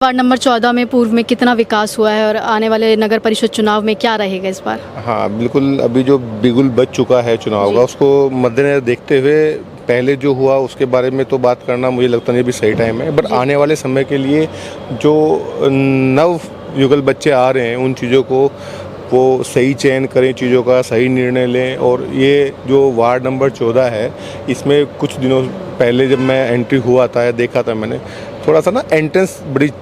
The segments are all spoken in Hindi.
वार्ड नंबर 14 में पूर्व में कितना विकास हुआ है और आने वाले नगर परिषद चुनाव में क्या रहेगा इस बार? हाँ बिल्कुल, अभी जो बिगुल बच चुका है चुनाव का, उसको मद्देनजर देखते हुए पहले जो हुआ उसके बारे में तो बात करना मुझे लगता नहीं अभी सही टाइम है। बट आने वाले समय के लिए जो नव युगल बच्चे आ रहे हैं उन चीज़ों को वो सही चयन करें, चीज़ों का सही निर्णय लें। और ये जो वार्ड नंबर 14 है, इसमें कुछ दिनों पहले जब मैं एंट्री हुआ था या देखा था मैंने, थोड़ा सा ना एंट्रेंस बड़ी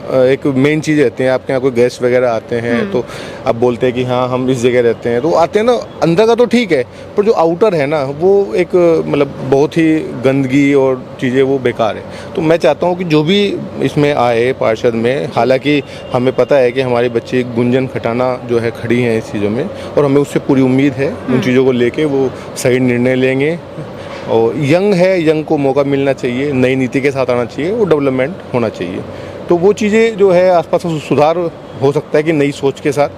एक मेन चीज़ रहती है। आपके यहाँ कोई गेस्ट वगैरह आते हैं तो आप बोलते हैं कि हाँ हम इस जगह रहते हैं, तो आते हैं ना, अंदर का तो ठीक है पर जो आउटर है ना वो एक मतलब बहुत ही गंदगी और चीज़ें वो बेकार है। तो मैं चाहता हूँ कि जो भी इसमें आए पार्षद में, हालांकि हमें पता है कि हमारी बच्ची गुंजन खटाना जो है खड़ी हैं इस चीज़ों में, और हमें उससे पूरी उम्मीद है उन चीज़ों को लेके वो सही निर्णय लेंगे। और यंग है, यंग को मौका मिलना चाहिए, नई नीति के साथ आना चाहिए, वो डेवलपमेंट होना चाहिए। तो वो चीज़ें जो है आसपास सुधार हो सकता है कि नई सोच के साथ।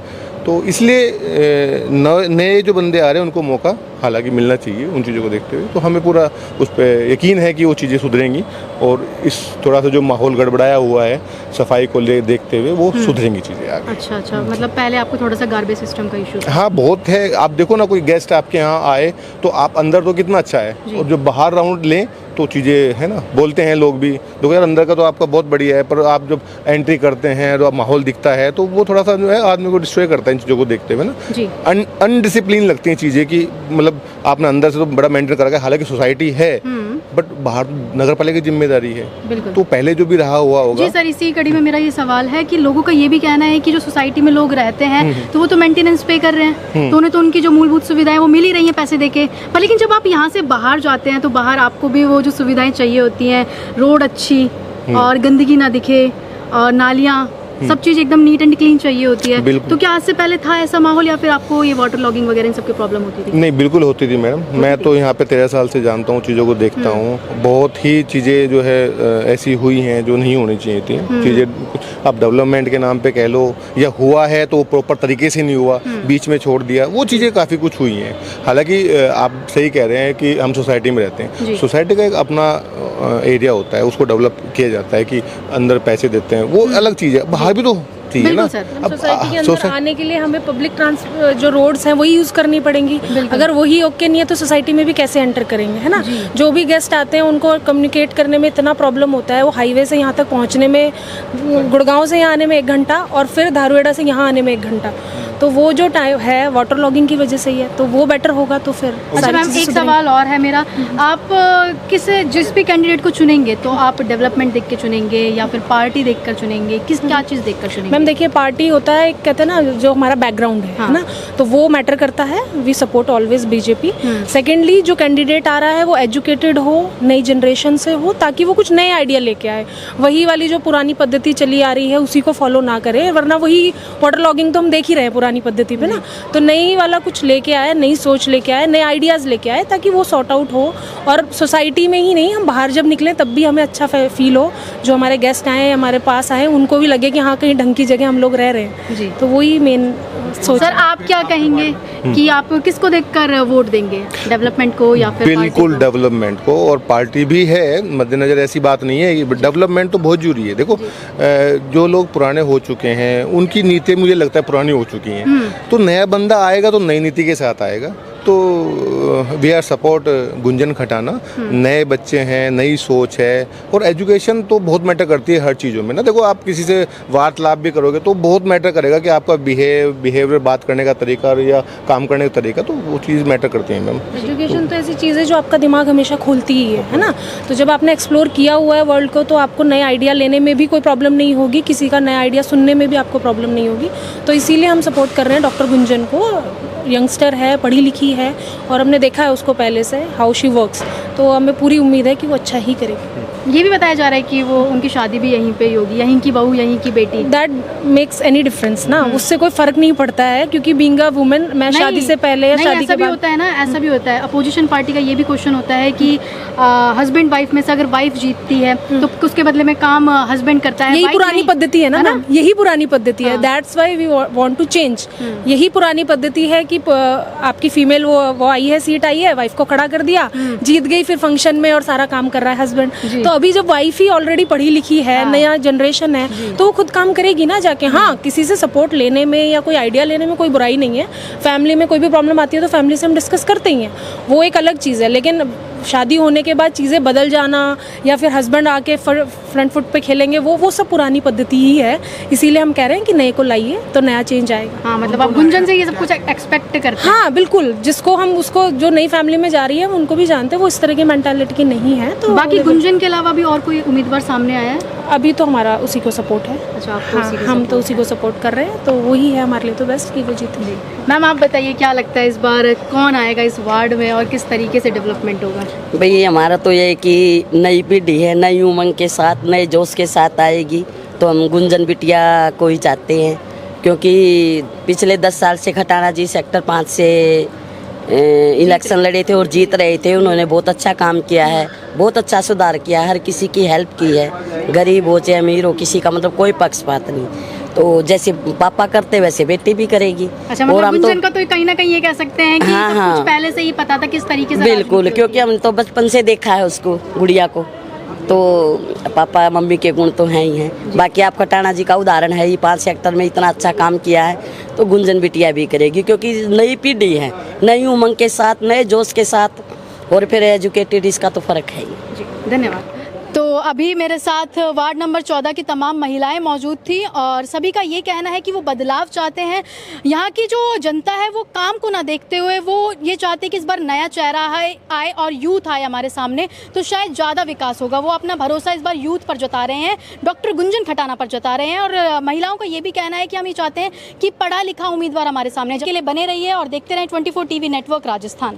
तो इसलिए नए जो बंदे आ रहे हैं उनको मौका हालांकि मिलना चाहिए उन चीज़ों को देखते हुए। तो हमें पूरा उस पर यकीन है कि वो चीज़ें सुधरेंगी और इस थोड़ा सा जो माहौल गड़बड़ाया हुआ है सफाई को ले देखते हुए वो सुधरेंगी चीज़ें आगे। अच्छा, मतलब पहले आपको थोड़ा सा गार्बेज सिस्टम का इशू? हाँ बहुत है। आप देखो ना, कोई गेस्ट आपके यहाँ आए तो आप अंदर तो कितना अच्छा है, और जो बाहर राउंड लें तो चीज़ें है ना, बोलते हैं लोग भी, देखो यार अंदर का तो आपका बहुत बढ़िया है, पर आप जब एंट्री करते हैं तो माहौल दिखता है तो वो थोड़ा सा जो है आदमी को डिस्ट्रॉय करता है इन चीज़ों को देखते हुए ना। अनडिसिप्लिन लगती हैं चीज़ें कि मतलब आपने अंदर से तो बड़ा मेंटेन कर रखा है, हालांकि सोसाइटी है बट बाहर नगर पालिका की जिम्मेदारी है। तो पहले जो भी रहा हुआ होगा। जी सर, इसी कड़ी में मेरा ये सवाल है कि लोगों का ये भी कहना है कि जो सोसाइटी में लोग रहते हैं तो वो तो मेंटेनेंस पे कर रहे हैं, तो उन्हें तो उनकी जो मूलभूत सुविधाएं वो मिल ही रही हैं पैसे देके। पर लेकिन जब आप यहाँ से बाहर जाते हैं तो बाहर आपको भी वो जो सुविधाएं चाहिए होती हैं, रोड अच्छी और गंदगी ना दिखे और नालियाँ, सब चीज एकदम नीट एंड क्लीन चाहिए होती है। तो क्या आज से पहले था ऐसा माहौल या फिर आपको ये वाटर लॉगिंग वगैरह इन सब की प्रॉब्लम होती थी? नहीं, बिल्कुल होती थी मैडम। मैं तो यहाँ पे 13 साल से जानता हूँ, चीज़ों को देखता हूँ। बहुत ही चीज़ें जो है ऐसी हुई हैं जो नहीं होनी चाहिए थी। चीज़ें आप डेवलपमेंट के नाम पे कह लो या हुआ है तो प्रॉपर तरीके से नहीं हुआ, बीच में छोड़ दिया, वो चीज़ें काफ़ी कुछ हुई हैं। हालांकि आप सही कह रहे हैं कि हम सोसाइटी में रहते हैं, सोसाइटी का एक अपना एरिया होता है, उसको डेवलप किया जाता है कि अंदर पैसे देते हैं, वो अलग चीज़ है। बाहर भी तो है ना। सोसाइटी के अंदर आने के लिए हमें पब्लिक जो रोड्स हैं वही यूज करनी पड़ेंगी। अगर वही ओके नहीं है तो सोसाइटी में भी कैसे एंटर करेंगे, है ना। जो भी गेस्ट आते हैं उनको कम्युनिकेट करने में इतना प्रॉब्लम होता है। वो हाईवे से यहाँ तक पहुँचने में, गुड़गांव से यहाँ आने में 1 घंटा और फिर धारूहेड़ा से यहाँ आने में 1 घंटा, तो वो जो टाइम है वाटर लॉगिंग की वजह से ही है। तो वो बेटर होगा तो फिर। अच्छा मैम, एक सवाल और है मेरा, आप जिस भी कैंडिडेट को चुनेंगे तो आप डेवलपमेंट देख के चुनेंगे या फिर पार्टी देख कर चुनेंगे, क्या चीज़ देख कर चुनेंगे? मैम देखिए, पार्टी होता है, कहते हैं ना, जो हमारा बैकग्राउंड है ना, तो वो मैटर करता है। We support always BJP. Secondly, जो कैंडिडेट आ रहा है वो एजुकेटेड हो, नई जनरेशन से हो, ताकि वो कुछ नए आइडिया लेके आए। वही वाली जो पुरानी पद्धति चली आ रही है उसी को फॉलो ना करे, वरना वही वाटर लॉगिंग तो हम देख ही रहे हैं पुरानी पद्धति पे ना। तो नई वाला कुछ लेके आए, नई सोच लेके आए, नए आइडियाज़ लेके आए, ताकि वो सॉर्ट आउट हो। और सोसाइटी में ही नहीं, हम बाहर जब निकलें तब भी हमें अच्छा फील हो। जो हमारे गेस्ट आए, हमारे पास आए, उनको भी लगे कि हाँ कहीं ढंग की जगह हम लोग रह रहे हैं जी। तो वही मेन सोच। सर आप क्या कहेंगे कि आप किसको देखकर वोट देंगे, डेवलपमेंट को या फिर? बिल्कुल डेवलपमेंट को, और पार्टी भी है मद्देनजर, ऐसी बात नहीं है। डेवलपमेंट तो बहुत जरूरी है। देखो जो लोग पुराने हो चुके हैं उनकी नीति मुझे लगता है पुरानी हो चुकी हैं, तो नया बंदा आएगा तो नई नीति के साथ आएगा। तो we are support Gunjan Khatana. नए बच्चे हैं, नई सोच है, और एजुकेशन तो बहुत मैटर करती है हर चीज़ों में ना। देखो आप किसी से वार्तालाप भी करोगे तो बहुत मैटर करेगा कि आपका बिहेवियर, बात करने का तरीका या काम करने का तरीका, तो वो चीज़ मैटर करती है मैम। एजुकेशन तो ऐसी चीज़ है जो आपका दिमाग हमेशा खोलती ही है ना। तो जब आपने एक्सप्लोर किया हुआ है वर्ल्ड को तो आपको नए आइडिया लेने में भी कोई प्रॉब्लम नहीं होगी, किसी का नया आइडिया सुनने में भी आपको प्रॉब्लम नहीं होगी। तो इसीलिए हम सपोर्ट कर रहे हैं डॉक्टर गुंजन को। यंगस्टर है, पढ़ी लिखी है, और हमने देखा है उसको पहले से हाउ शी वर्क्स, तो हमें पूरी उम्मीद है कि वो अच्छा ही करेगी। ये भी बताया जा रहा है कि वो उनकी शादी भी यहीं पे होगी, यहीं की बहू, यहीं की बेटी। दैट मेक्स एनी डिफरेंस ना, उससे कोई फर्क नहीं पड़ता है, क्योंकि बीइंग अ वुमेन, मैं शादी से पहले या शादी के बाद। होता है ना, ऐसा भी होता है। अपोजिशन पार्टी का ये भी क्वेश्चन होता है कि हस्बैंड वाइफ में से अगर वाइफ जीतती है तो उसके बदले में काम हस्बैंड करता है। यही पुरानी पद्धति है ना, यही पुरानी पद्धति है। That's why we want to change. यही पुरानी पद्धति है कि आपकी फीमेल वो आई है, सीट आई है, वाइफ को खड़ा कर दिया, जीत गई, फिर फंक्शन में और सारा काम कर रहा है हस्बैंड। तो अभी जब वाइफ ही ऑलरेडी पढ़ी लिखी है, नया जनरेशन है, तो वो खुद काम करेगी ना जाके। हाँ, किसी से सपोर्ट लेने में या कोई आइडिया लेने में कोई बुराई नहीं है। फैमिली में कोई भी प्रॉब्लम आती है तो फैमिली से हम डिस्कस करते ही हैं, वो एक अलग चीज़ है। लेकिन शादी होने के बाद चीज़ें बदल जाना या फिर हस्बैंड आके फ्रंट फुट पे खेलेंगे, वो सब पुरानी पद्धति ही है। इसीलिए हम कह रहे हैं कि नए को लाइए तो नया चेंज आएगा। हाँ, मतलब आप गुंजन से ये सब कुछ एक्सपेक्ट करते हैं? हाँ बिल्कुल, जिसको हम उसको जो नई फैमिली में जा रही है उनको भी जानते हैं, वो इस तरह की मेंटालिटी की नहीं है। तो बाकी गुंजन के अलावा भी और कोई उम्मीदवार सामने आया है? अभी तो हमारा उसी को सपोर्ट है। अच्छा, आपको हाँ, उसी को हम तो उसी को सपोर्ट कर रहे हैं, तो वही है हमारे लिए तो बेस्ट कि वो जीते। मैम, आप बताइए क्या लगता है इस बार कौन आएगा इस वार्ड में और किस तरीके से डेवलपमेंट होगा? भाई हमारा तो ये है कि नई पीढ़ी है, नई उमंग के साथ, नए जोश के साथ आएगी, तो हम गुंजन बिटिया को ही चाहते हैं। क्योंकि पिछले 10 साल से खटाना जी सेक्टर 5 से इलेक्शन लड़े थे और जीत रहे थे। उन्होंने बहुत अच्छा काम किया है, बहुत अच्छा सुधार किया, हर किसी की हेल्प की है, गरीब हो चाहे अमीर हो, किसी का मतलब कोई पक्षपात नहीं। तो जैसे पापा करते वैसे बेटी भी करेगी। अच्छा, मतलब गुंजन का तो कहीं ना कहीं ये कह सकते हैं कि हाँ, सब कुछ पहले से ही पता था किस तरीके से। बिल्कुल, क्योंकि हम तो बचपन से देखा है उसको, गुड़िया को, तो पापा मम्मी के गुण तो हैं ही हैं। बाकी आप खटाना जी का उदाहरण है ही, 5 सेक्टर में इतना अच्छा काम किया है, तो गुंजन बिटिया भी करेगी। क्योंकि नई पीढ़ी है, नई उमंग के साथ, नए जोश के साथ, और फिर एजुकेटेड, इसका तो फर्क है ही। जी, धन्यवाद। तो अभी मेरे साथ वार्ड नंबर 14 की तमाम महिलाएं मौजूद थी और सभी का ये कहना है कि वो बदलाव चाहते हैं। यहाँ की जो जनता है वो काम को ना देखते हुए वो ये चाहते हैं कि इस बार नया चेहरा आए और यूथ आए हमारे सामने, तो शायद ज़्यादा विकास होगा। वो अपना भरोसा इस बार यूथ पर जता रहे हैं, डॉक्टर गुंजन खटाना पर जता रहे हैं। और महिलाओं का ये भी कहना है कि हम ये चाहते हैं कि पढ़ा लिखा उम्मीदवार हमारे सामने के लिए बने रहिए और देखते रहें 24 टीवी नेटवर्क राजस्थान।